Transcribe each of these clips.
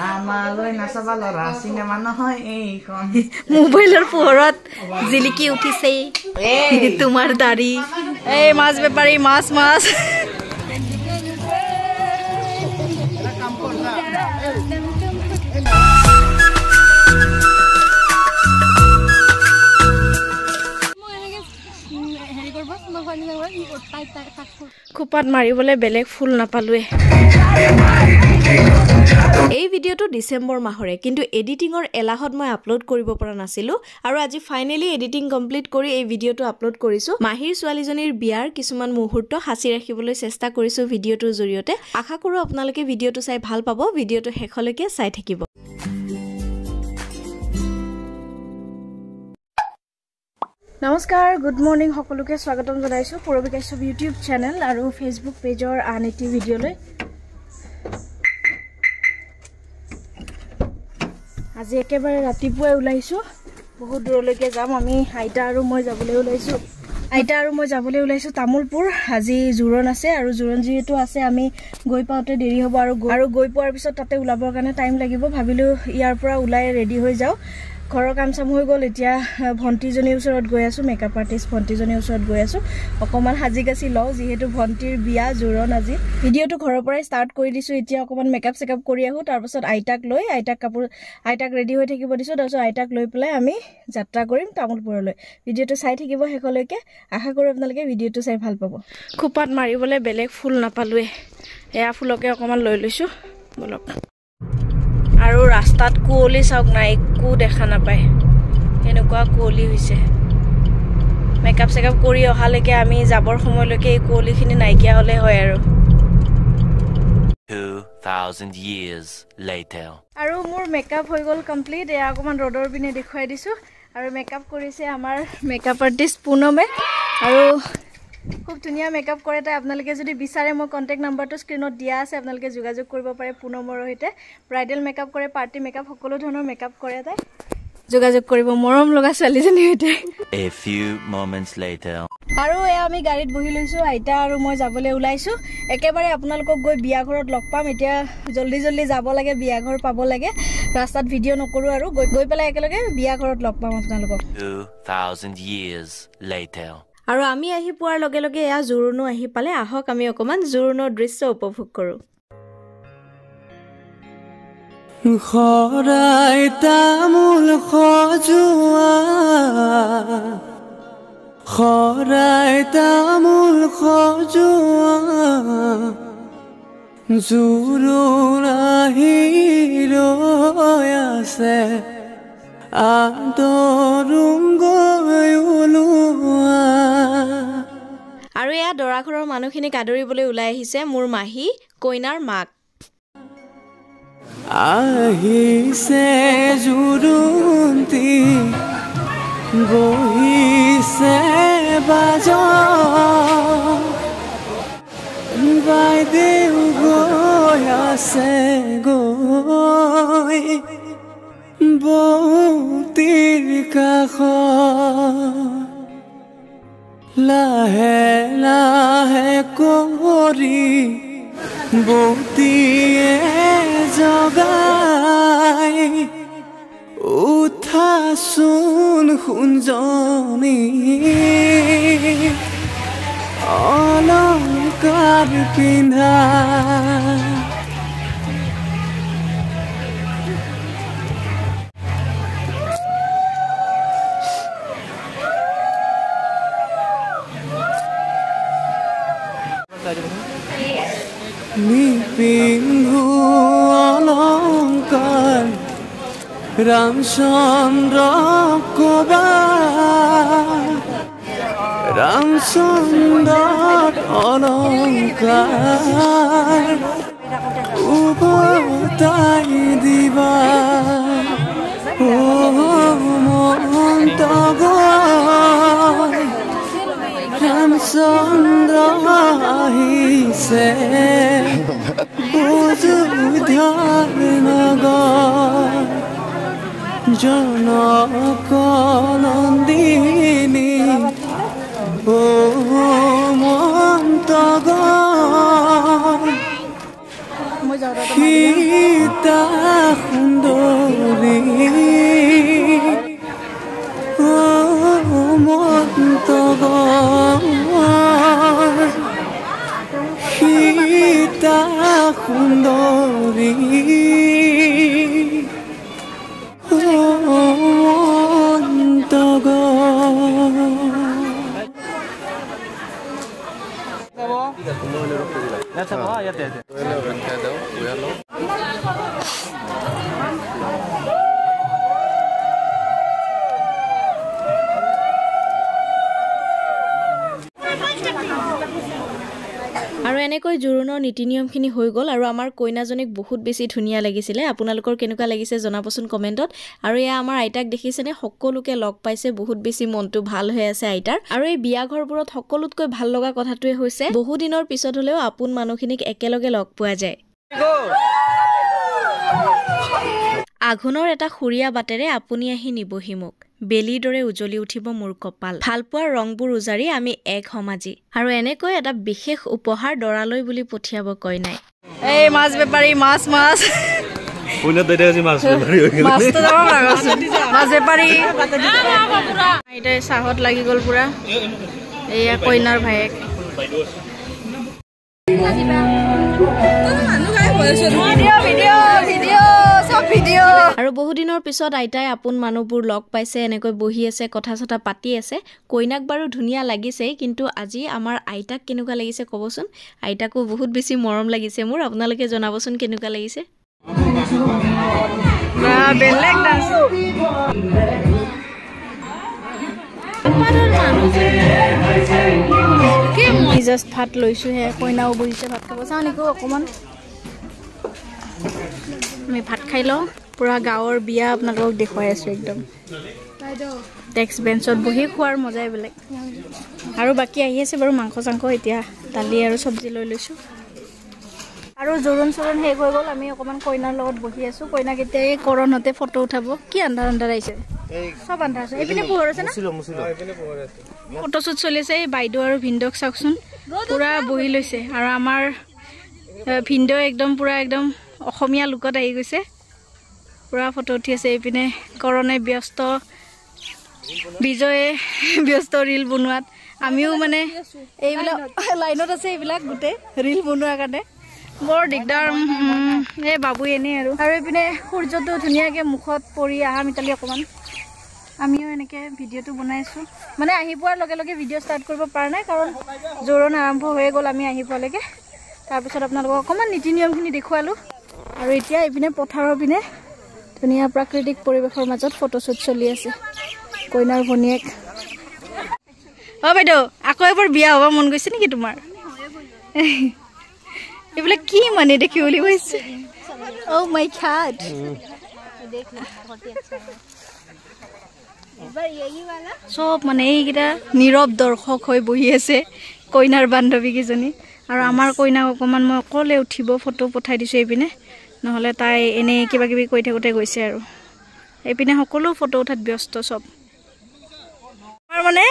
আমালৈ নাচাবা লৰা চিনেমা নহয় এইখন মোবাইলৰ পোহৰত জিলিকি উঠিছে তোমাৰ দাড়ি এই মাছ বেপাৰী মাছ মাছ খোপাত মাৰিবলৈ বেলেগ ফুল নাপালোৱে এই ভিডিঅটো ডিসেম্বৰ মাহৰে কিন্তু এডিটিংৰ এলাহত মই আপলোড কৰিব পৰা নাছিলো আৰু আজি ফাইনালি এডিটিং কমপ্লিট কৰি এই ভিডিঅটো আপলোড কৰিছো মাহিৰ ছোৱালীজনীৰ বিয়াৰ কিছুমান মুহূৰ্ত হাসি ৰাখিবলৈ চেষ্টা কৰিছো ভিডিঅটোৰ জৰিয়তে আশা কৰো আপোনালোকে ভিডিঅটো চাই ভাল পাব ভিডিঅটো শেষলৈকে চাই থাকিব নমস্কাৰ গুড মৰ্নিং সকলোকে স্বাগতম জনাইছো পুৰবী কাশ্যপ ইউটিউব চেনেল আৰু ফেসবুক পেজৰ আনএটি ভিডিঅলৈ আজি একেবাৰে ৰাতিপুৱাই ওলাইছো বহুত দূৰলৈকে যাম আমি আইতা আৰু মই যাবলৈ ওলাইছো তামুলপুৰ আজি জুৰণ আছে আৰু জুৰণ যিহেতু আছে আমি গৈ পাওঁতে দেৰি হ'ব আৰু গৈ পোৱাৰ পিছত তাতে ওলাবৰ কাৰণে টাইম লাগিব ভাবিলো ইয়াৰ পৰা ওলাই ৰেডি হৈ যাও ঘৰৰ কাম চাম হৈ গ'ল এতিয়া ভণ্টিজনীৰ ওচৰত গৈ আছো মেকআপ আৰ্টিষ্ট ভণ্টিজনীৰ ওচৰত গৈ আছো অকমান হাজি গাছি লও যেহেতু ভণ্টিৰ বিয়া জুৰণ আজি ভিডিঅটো ঘৰৰ পৰাই ষ্টাৰ্ট কৰি দিছো এতিয়া অকমান মেকআপ চেকআপ কৰি আহো তাৰ পাছত আইতাক ৰেডি হৈ থাকিব দিছো তাৰ পাছত আইতাক লৈ পেলাই আমি যাত্ৰা কৰিম তামুলপুৰলৈ ভিডিঅটো চাই থাকিব শেষলৈকে আশা কৰো আপোনালোকে ভিডিঅটো চাই ভাল পাব খোপাত মাৰিবলৈ বেলেগ ফুল নাপালোৱে এয়া ফুলকে অকমান লৈ লৈছো বলক আৰু ৰাস্তাত কুঁৱলী চাওক না একো দেখা নাপায় এনেকুৱা কুঁৱলী হৈছে মেকআপ চেকআপ কৰি অহালৈকে আমি যাবৰ সময়লৈকে এই কুঁৱলীখিনি নাইকিয়া হ'লে হয় আৰু 2000 years later আৰু মোৰ মেকআপ হৈ গ'ল কমপ্লিট এয়া অকমান ৰ'দৰ পিনে দেখুৱাই দিছো আৰু মেকআপ কৰিছে আমাৰ মেকআপ আৰ্টিষ্ট পুনমে আৰু খুব ধুনীয়া মেকআপ কৰে তাই আপোনালোকে যদি বিচাৰে মই কন্টাক্ট নাম্বাৰটো স্ক্ৰিনত দিয়া আছে আপোনালোকে যোগাযোগ কৰিব পাৰে পুনমৰ সৈতে ব্ৰাইডেল মেকআপ কৰে পাৰ্টি মেকআপ সকলো ধৰণৰ মেকআপ কৰে তাই যোগাযোগ কৰিব মৰম লগা ছোৱালীজনীৰ সৈতে a few moments later আৰু এয়া আমি গাড়ীত বহি লৈছো আইতা আৰু মই যাবলৈ ওলাইছো একেবাৰে আপোনালোকক গৈ বিয়া ঘৰত লগ পাম এতিয়া জলদি যাব লাগে বিয়া ঘৰ পাব লাগে ৰাস্তাত ভিডিঅ' নকৰো আৰু গৈ পেলাই একেলগে বিয়া ঘৰত লগ পাম আপোনালোকক 2000 years later আৰু আমি আহি পোৱাৰ লগে লগে এয়া জুৰণো আহি পালে আহক আমি অকমান জুৰণৰ দৃশ্য উপভোগ কৰো খৰাই তামুল খজুৱা জুৰোণ আহি ৰৈ আছে আদৰুম গৈ ওলোৱা আৰু এয়া দৰা ঘৰৰ মানুহখিনিক আদৰিবলৈ ওলাই আহিছে মোৰ মাহী কইনাৰ মাক আহিছে জুৰুন্তি বহিছে বাজ বাইদেউ গৈ আছে গৈ বৌতিৰ কাষত লাহে লাহে কৰি বৌতিয়ে জগাই উঠাচোন সোণজনী অলংকাৰ পিন্ধা নিপিন্ধু অলংকাৰ ৰামচন্দ্ৰ কবা ৰামচন্দ্ৰ অলংকাৰ উভতাই দিবা ও মন্ত ৰামচন্দ্ৰ আহিছে অযোধ্যাৰ নগৰ জনক নন্দিনী ও মন্ত সীতা সুন্দৰী মন্তগৰ সীতা সুন্দৰী আৰু এনেকৈ জোৰোণৰ নীতি নিয়মখিনি হৈ গ'ল আৰু আমাৰ কইনাজনীক বহুত বেছি ধুনীয়া লাগিছিলে আপোনালোকৰ কেনেকুৱা লাগিছে জনাবচোন কমেণ্টত আৰু এয়া আমাৰ আইতাক দেখিছেনে সকলোকে লগ পাইছে বহুত বেছি মনটো ভাল হৈ আছে আইতাৰ আৰু এই বিয়া ঘৰবোৰত সকলোতকৈ ভাল লগা কথাটোৱে হৈছে বহু দিনৰ পিছত হ'লেও আপোন মানুহখিনিক একেলগে লগ পোৱা যায় আঘোণৰ এটা খুৰীয়া বাটেৰে আপুনি আহি নিবহি মোক বেলিৰ দৰে উজলি উঠিব মোৰ কপাল ভালপোৱাৰ ৰংবোৰ উজাৰি আমি এক সমাজি আৰু এনেকৈ এটা বিশেষ উপহাৰ দৰালৈ বুলি পঠিয়াব কইনাই এই মাছ বেপাৰী মাছ মাছ কোনে দেই আজি মাছ বেপাৰী হৈ গ'ল মাছটো যাব লাগছে মাছ বেপাৰী এইটা চাহত লাগি গ'ল পুৰা এয়া কইনাৰ ভায়েক আৰু বহু দিনৰ পিছত আইতাই আপোন মানুহবোৰ লগ পাইছে এনেকৈ বহি আছে কথা চথা পাতি আছে কইনাক বাৰু ধুনীয়া লাগিছে কিন্তু আজি আমাৰ আইতাক কেনেকুৱা লাগিছে ক'বচোন আইতাকো বহুত বেছি মৰম লাগিছে মোৰ আপোনালোকে জনাবচোন কেনেকুৱা লাগিছে বেলেগ ডান্স মই জাষ্ট ভাত লৈছো হে কইনাও বহিছে ভাত খাব চাওঁ নেকি অকণমান আমি ভাত খাই লওঁ পুৰা গাঁৱৰ বিয়া আপোনালোকক দেখুৱাই আছোঁ একদম ডেস্ক বেঞ্চত বহি খোৱাৰ মজাই বেলেগ আৰু বাকী আহি আছে বাৰু মাংস চাংস এতিয়া দালি আৰু চব্জি লৈ লৈছোঁ আৰু জোৰোণ চোৰোণ শেষ হৈ গ'ল আমি অকণমান কইনাৰ লগত বহি আছোঁ কইনাক এতিয়া এই কৰণতে ফটো উঠাব কি আন্ধাৰ আন্ধাৰ আহিছে চব আন্ধাৰ আছে এইপিনে পোহৰ আছে না ফটোশ্বুট চলি আছে এই বাইদেউ আৰু ভিনদক চাওকচোন পুৰা বহি লৈছে আৰু আমাৰ ভিনদেউ একদম পুৰা একদম অসমীয়া লুকত আহি গৈছে পুৰা ফটো উঠি আছে এইপিনে কৰণে ব্যস্ত বিজয়ে ব্যস্ত ৰীল বনোৱাত আমিও মানে এইবিলাক লাইনত আছে এইবিলাক গোটেই ৰীল বনোৱাৰ কাৰণে বৰ দিগদাৰ এই বাবু এনেই আৰু এইপিনে সূৰ্যটো ধুনীয়াকৈ মুখত পৰি আহা মিতালি অকণমান আমিও এনেকৈ ভিডিঅ'টো বনাই আছোঁ মানে আহি পোৱাৰ লগে লগে ভিডিঅ' ষ্টাৰ্ট কৰিব পৰা নাই কাৰণ জোৰোণ আৰম্ভ হৈ গ'ল আমি আহি পোৱালৈকে তাৰপিছত আপোনালোকক অকণমান নীতি নিয়মখিনি দেখুৱালোঁ আৰু এতিয়া এইপিনে পথাৰৰ পিনে ধুনীয়া প্ৰাকৃতিক পৰিৱেশৰ মাজত ফটোশ্বুট চলি আছে কইনাৰ ভনীয়েক অ বাইদেউ আকৌ এবাৰ বিয়া হ'ব মন গৈছে নেকি তোমাৰ এইবিলাক কি মানে দেখি বুলি কৈছে অ মাই গড চব মানে এইকেইটা নীৰৱ দৰ্শক হৈ বহি আছে কইনাৰ বান্ধৱী কেইজনী আৰু আমাৰ কইনাক অকণমান মই অকলে উঠিব ফটো পঠাই দিছোঁ এইপিনে নহ'লে তাই এনেই কিবা কিবি কৈ থাকোঁতে গৈছে আৰু এইপিনে সকলো ফটো উঠাত ব্যস্ত চব আমাৰ মানে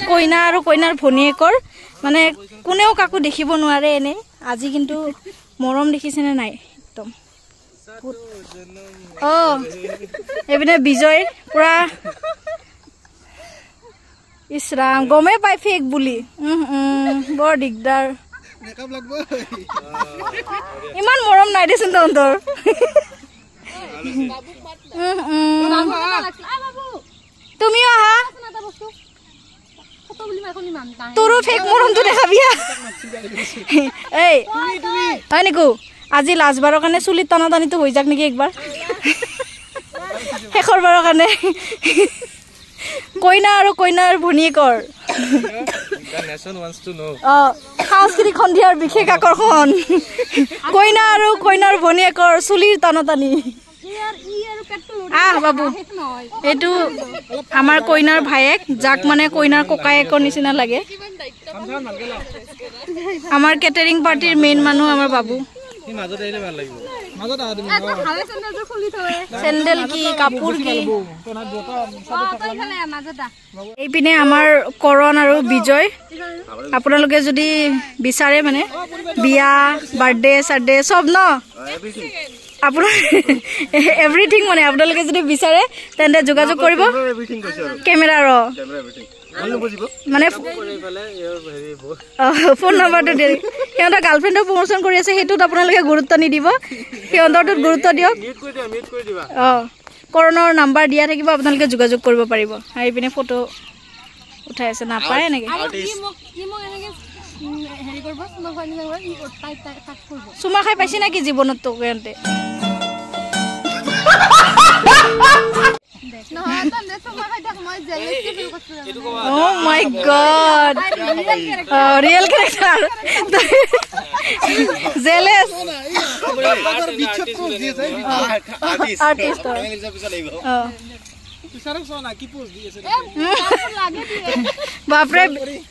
কইনা আৰু কইনাৰ ভনীয়েকৰ মানে কোনেও কাকো দেখিব নোৱাৰে এনেই আজি কিন্তু মৰম দেখিছেনে নাই একদম অঁ এইপিনে বিজয় পুৰা ইছৰাম গমেই পাই ফেক বুলি বৰ দিগদাৰ ইমান মৰম নাই দেচোন তহঁতৰ তুমিও আহা তোৰো ফেক মৰমটো দেখাবি এই হয় নেকি আজি লাষ্টবাৰৰ কাৰণে চুলিত টানা টানিটো হৈ যাক নেকি একবাৰ শেষৰ বাৰৰ কাৰণে কইনা আৰু কইনাৰ ভনীয়েকৰ সাংস্কৃতিক সন্ধিয়াৰ বিশেষ আকৰ্ষণ কইনা আৰু কইনাৰ ভনীয়েকৰ চুলিৰ টানা টানি আহ বাবু এইটো আমাৰ কইনাৰ ভায়েক যাক মানে কইনাৰ ককায়েকৰ নিচিনা লাগে আমাৰ কেটাৰিং পাৰ্টিৰ মেইন মানুহ আমাৰ বাবু চেণ্ডেল কি কাপোৰ কি এইপিনে আমাৰ কৰণ আৰু বিজয় আপোনালোকে যদি বিচাৰে মানে বিয়া বাৰ্থডে চাৰ্থডে চব ন আপোনাৰ এভৰিথিং মানে আপোনালোকে যদি বিচাৰে তেন্তে যোগাযোগ কৰিব কেমেৰাৰ মানে ফোন নম্বৰটো দিয়ে সিহঁতৰ গাৰ্লফ্ৰেণ্ডক প্ৰমোচন কৰি আছে সেইটোত আপোনালোকে গুৰুত্ব নিদিব সিহঁতৰটোত গুৰুত্ব দিয়ক কৰণৰ নাম্বাৰ দিয়া থাকিব আপোনালোকে যোগাযোগ কৰিব পাৰিব আৰু এইপিনে ফটো উঠাই আছে নাপায় এনেকৈ চুমা খাই পাইছে নেকি জীৱনত তো সিহঁতে Oh my God! Real character. Jealous. Artist. বাপরে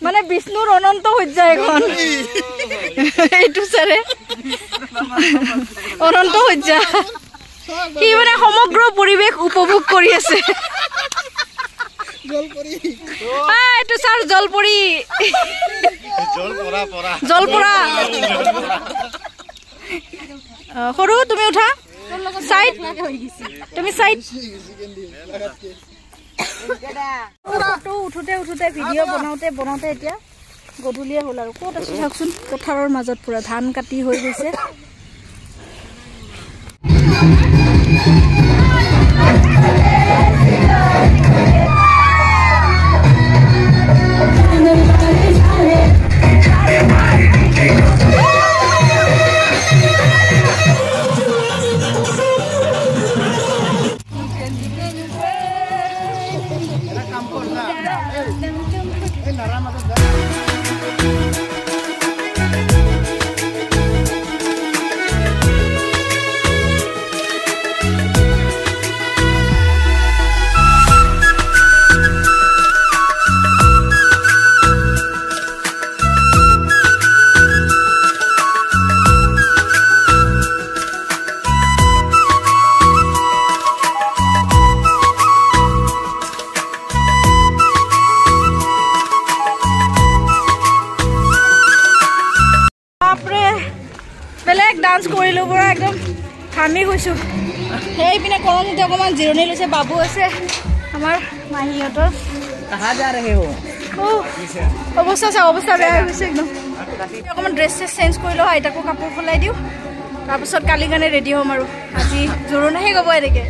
মানে বিষ্ণুর অনন্ত হজ্জা এখন এইটো সারে অনন্ত হজ্জা কি মানে সমগ্র পরিবেশ উপভোগ কৰি আছে এইটো স্যাৰ জলপৰি জলপৰা সৰু তুমি উঠা সাইড তুমি সাইড ফটো উঠোতে ভিডিও বনাওতে এতিয়া গধূলিয়ে হ'ল আৰু ক'ত আছে চাওকচোন পথাৰৰ মাজত পুৰা ধান কাটি হৈ গৈছে ডান্স কৰিলো পুৰা একদম থামি গৈছো সেইপিনে কলমতে অকমান জিৰণি লৈছে বাবু আছে আমাৰ মাহীহঁতৰ कहाँ जा रहे हो অৱস্থা বেয়া হৈ গৈছে একদম অকমান ড্ৰেছ চেঞ্জ কৰি লওঁ আইতাকো কাপোৰ সলাই দিওঁ তাৰপিছত কালি কাৰণে ৰেডি হ'ম আৰু আজি জোৰোণ শেষ হ'ব এনেকে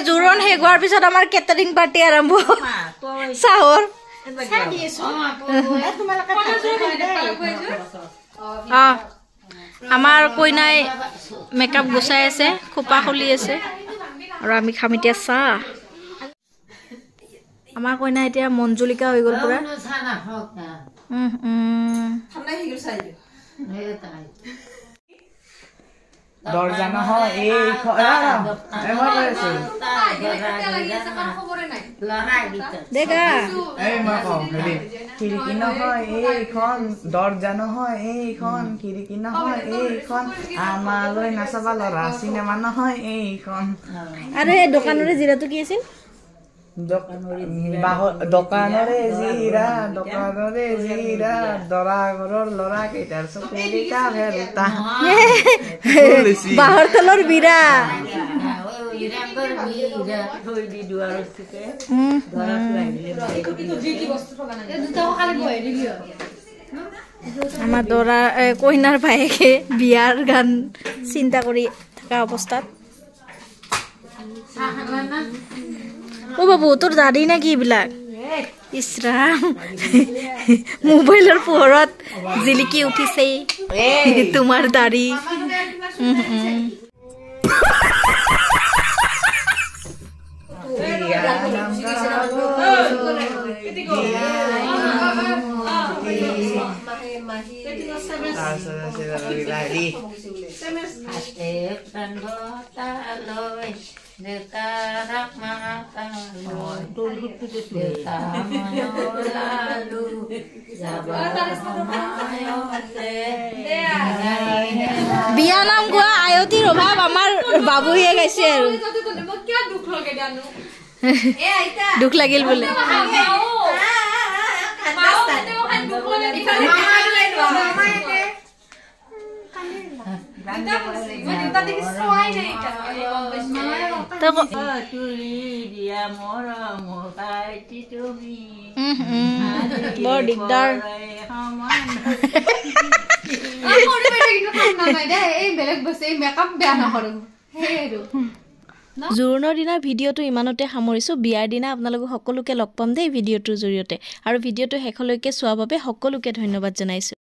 জোৰোণ শেষ হোৱাৰ পিছত আমাৰ কেটাৰিং পাৰ্টি আৰম্ভ চাহৰ আমাৰ কইনাই মেকআপ গুচাই আছে খোপা খুলি আছে আৰু আমি খাম এতিয়া চাহ আমাৰ কইনা এতিয়া মঞ্জুলিকা হৈ গ'ল পুৰা দৰজা না হয় এই দেখা খিড়কি নহয় এইখন দৰজা নহয় এইখন খিড়কি নহয় এইখন আমালৈ নাচাবা লৰা চিনেমা নহয় এইখন আৰু এই দোকানৰে জিৰাটো কি আছিল দোকানৰে জিৰা দৰা ঘৰৰ লৰা কেইটাৰ চকুৰিকা ভেলতা বাহৰ তলৰ বিৰা আমাৰ দৰা কইনাৰ ভায়েকে বিয়াৰ গান চিন্তা কৰি থকা অৱস্থাত ও বাবু তোৰ দাড়ি না কি এইবিলাক ইছৰাম মোবাইলৰ পোহৰত জিলিকি উঠিছে তোমাৰ দাড়ি বিয়া নাম গোৱা আয়তিৰ অভাৱ আমাৰ বাবুয়ে গাইছে আৰু দুখ লাগিল বোলে বৰ দিগদাৰ জোৰোণৰ দিনাৰ ভিডিঅ'টো ইমানতে সামৰিছোঁ বিয়াৰ দিনা আপোনালোকক সকলোকে লগ পাম দেই ভিডিঅ'টোৰ জৰিয়তে আৰু ভিডিঅ'টো শেষলৈকে চোৱাৰ বাবে সকলোকে ধন্যবাদ জনাইছোঁ